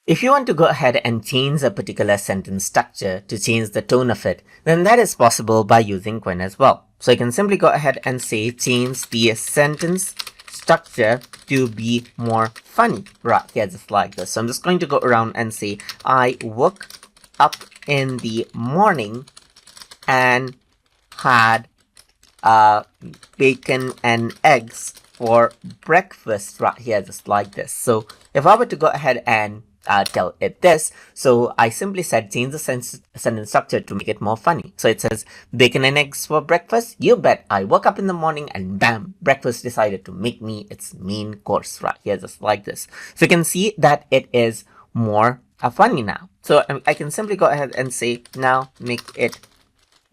If you want to go ahead and change a particular sentence structure to change the tone of it, then that is possible by using Qwen as well. So you can simply go ahead and say change the sentence structure to be more funny right here, just like this. So I'm just going to go around and say I woke up in the morning and had bacon and eggs for breakfast right here, just like this. So if I were to go ahead and tell it this, so I simply said change the sentence structure to make it more funny. So it says bacon and eggs for breakfast. You bet I woke up in the morning and bam, breakfast decided to make me its main course right here, just like this. So you can see that it is more funny now. So I can simply go ahead and say now make it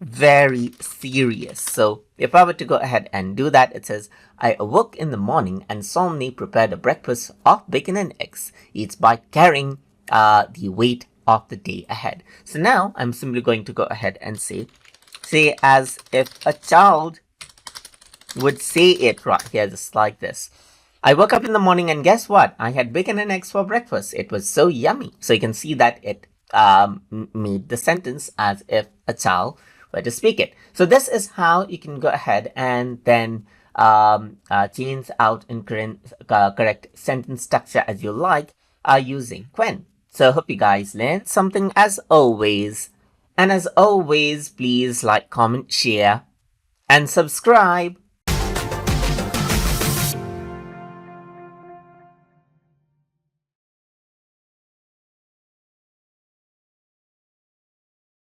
very serious. So if I were to go ahead and do that, it says I awoke in the morning and solemnly prepared a breakfast of bacon and eggs, each by carrying the weight of the day ahead. So now I'm simply going to go ahead and say as if a child would say it right here, just like this. I woke up in the morning and guess what? I had bacon and eggs for breakfast. It was so yummy. So you can see that it made the sentence as if a child were to speak it. So this is how you can go ahead and then change out in correct sentence structure as you like using Qwen. So hope you guys learned something as always. And as always, please like, comment, share, and subscribe.